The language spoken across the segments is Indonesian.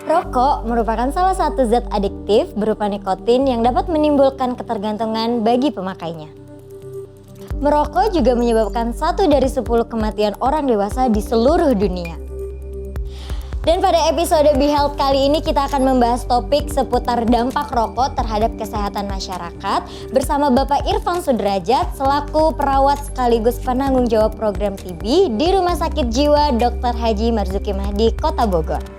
Rokok merupakan salah satu zat adiktif berupa nikotin yang dapat menimbulkan ketergantungan bagi pemakainya. Merokok juga menyebabkan 1 dari 10 kematian orang dewasa di seluruh dunia. Dan pada episode Be Health kali ini kita akan membahas topik seputar dampak rokok terhadap kesehatan masyarakat bersama Bapak Irfan Sudrajat selaku perawat sekaligus penanggung jawab program TB di Rumah Sakit Jiwa Dr. Haji Marzuki Mahdi, Kota Bogor.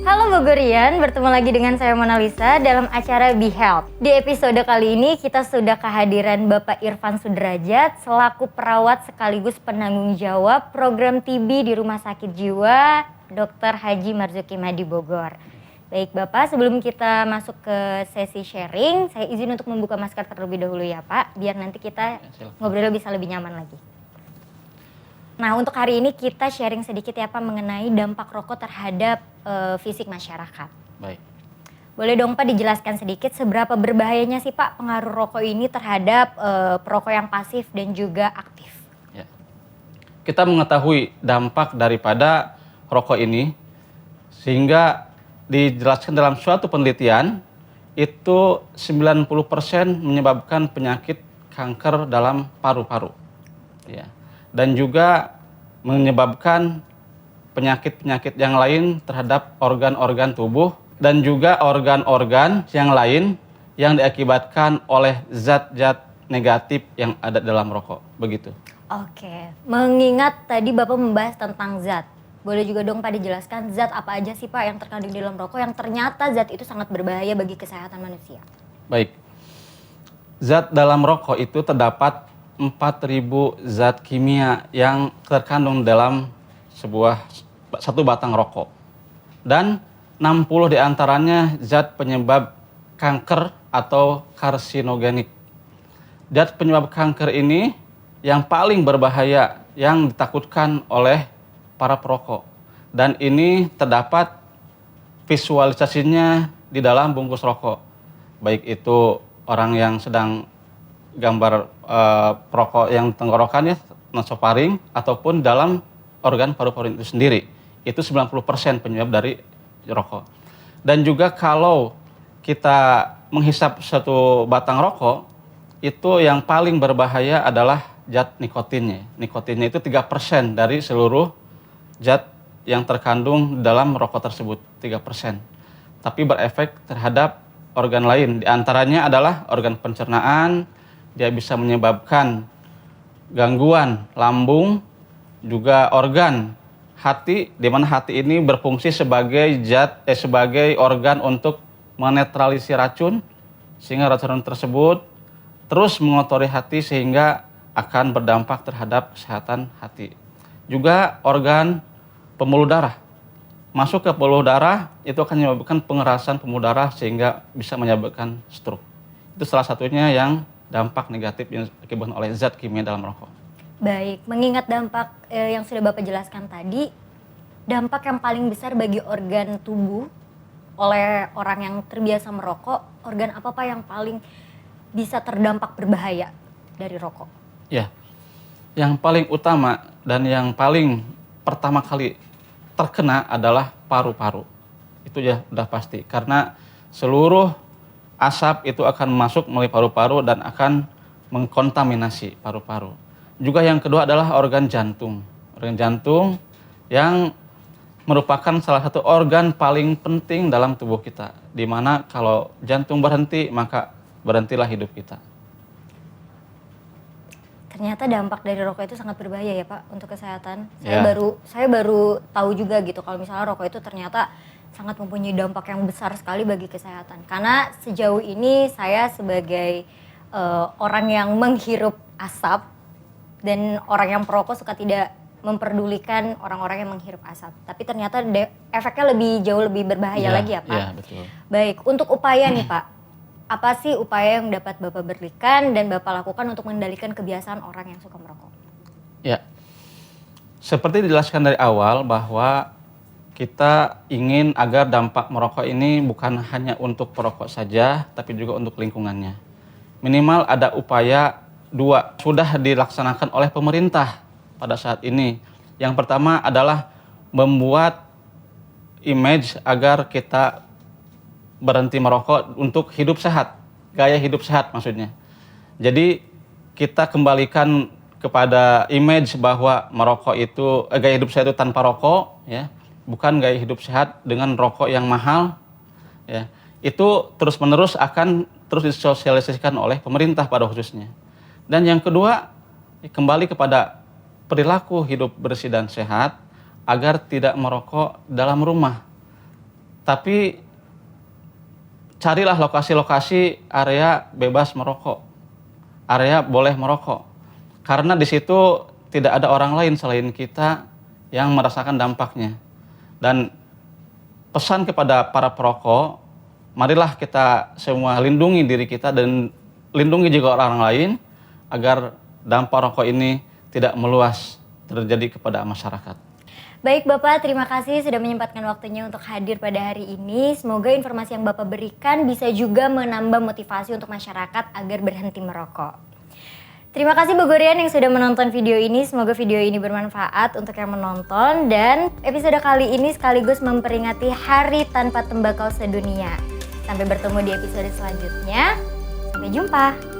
Halo Bogorian, bertemu lagi dengan saya Mona Lisa dalam acara Be Health. Di episode kali ini kita sudah kehadiran Bapak Irfan Sudrajat selaku perawat sekaligus penanggung jawab program TB di Rumah Sakit Jiwa Dr. Haji Marzuki Mahdi Bogor. Baik Bapak, sebelum kita masuk ke sesi sharing, saya izin untuk membuka masker terlebih dahulu ya Pak, biar nanti kita ngobrol bisa lebih nyaman lagi. Nah, untuk hari ini kita sharing sedikit ya Pak mengenai dampak rokok terhadap fisik masyarakat. Baik. Boleh dong Pak dijelaskan sedikit seberapa berbahayanya sih Pak pengaruh rokok ini terhadap perokok yang pasif dan juga aktif? Ya. Kita mengetahui dampak daripada rokok ini sehingga dijelaskan dalam suatu penelitian itu 90% menyebabkan penyakit kanker dalam paru-paru. Ya. Dan juga menyebabkan penyakit-penyakit yang lain terhadap organ-organ tubuh dan juga organ-organ yang lain yang diakibatkan oleh zat-zat negatif yang ada dalam rokok. Begitu. Oke, mengingat tadi Bapak membahas tentang zat, boleh juga dong Pak dijelaskan zat apa aja sih Pak yang terkandung di dalam rokok yang ternyata zat itu sangat berbahaya bagi kesehatan manusia? Baik, zat dalam rokok itu terdapat 4.000 zat kimia yang terkandung dalam satu batang rokok. Dan 60 diantaranya zat penyebab kanker atau karsinogenik. Zat penyebab kanker ini yang paling berbahaya yang ditakutkan oleh para perokok. Dan ini terdapat visualisasinya di dalam bungkus rokok. Baik itu orang yang sedang gambar perokok yang tenggorokannya nasofaring ataupun dalam organ paru-paru itu sendiri. Itu 90% penyebab dari rokok. Dan juga kalau kita menghisap satu batang rokok, itu yang paling berbahaya adalah zat nikotinnya. Nikotinnya itu 3% dari seluruh zat yang terkandung dalam rokok tersebut, 3%. Tapi berefek terhadap organ lain. Di antaranya adalah organ pencernaan, dia bisa menyebabkan gangguan lambung, juga organ hati, di mana hati ini berfungsi sebagai sebagai organ untuk menetralisir racun, sehingga racun tersebut terus mengotori hati sehingga akan berdampak terhadap kesehatan hati. Juga organ pembuluh darah. Masuk ke pembuluh darah itu akan menyebabkan pengerasan pembuluh darah sehingga bisa menyebabkan stroke. Itu salah satunya yang dampak negatif yang diakibatkan oleh zat kimia dalam rokok. Baik, mengingat dampak yang sudah Bapak jelaskan tadi, dampak yang paling besar bagi organ tubuh oleh orang yang terbiasa merokok, organ apa Pak yang paling bisa terdampak berbahaya dari rokok? Ya, yang paling utama dan yang paling pertama kali terkena adalah paru-paru. Itu ya udah pasti, karena seluruh asap itu akan masuk melalui paru-paru dan akan mengkontaminasi paru-paru. Juga yang kedua adalah organ jantung. Organ jantung yang merupakan salah satu organ paling penting dalam tubuh kita. Di mana kalau jantung berhenti, maka berhentilah hidup kita. Ternyata dampak dari rokok itu sangat berbahaya ya Pak untuk kesehatan. Saya baru tahu juga gitu kalau misalnya rokok itu ternyata sangat mempunyai dampak yang besar sekali bagi kesehatan. Karena sejauh ini saya sebagai orang yang menghirup asap dan orang yang perokok suka tidak memperdulikan orang-orang yang menghirup asap. Tapi ternyata efeknya jauh lebih berbahaya lagi ya Pak? Iya, betul. Baik, untuk upaya nih Pak, apa sih upaya yang dapat Bapak berikan dan Bapak lakukan untuk mengendalikan kebiasaan orang yang suka merokok? Ya, seperti dijelaskan dari awal bahwa kita ingin agar dampak merokok ini bukan hanya untuk perokok saja, tapi juga untuk lingkungannya. Minimal ada upaya 2 sudah dilaksanakan oleh pemerintah pada saat ini. Yang pertama adalah membuat image agar kita berhenti merokok untuk hidup sehat, gaya hidup sehat maksudnya. Jadi kita kembalikan kepada image bahwa merokok itu gaya hidup sehat itu tanpa rokok, ya, bukan gaya hidup sehat dengan rokok yang mahal, ya. Itu terus-menerus akan terus disosialisasikan oleh pemerintah pada khususnya. Dan yang kedua, kembali kepada perilaku hidup bersih dan sehat agar tidak merokok dalam rumah. Tapi carilah lokasi-lokasi area bebas merokok, area boleh merokok. Karena di situ tidak ada orang lain selain kita yang merasakan dampaknya. Dan pesan kepada para perokok, marilah kita semua lindungi diri kita dan lindungi juga orang lain agar dampak rokok ini tidak meluas terjadi kepada masyarakat. Baik Bapak, terima kasih sudah menyempatkan waktunya untuk hadir pada hari ini. Semoga informasi yang Bapak berikan bisa juga menambah motivasi untuk masyarakat agar berhenti merokok. Terima kasih Bogorian yang sudah menonton video ini. Semoga video ini bermanfaat untuk yang menonton. Dan episode kali ini sekaligus memperingati Hari Tanpa Tembakau Sedunia. Sampai bertemu di episode selanjutnya. Sampai jumpa.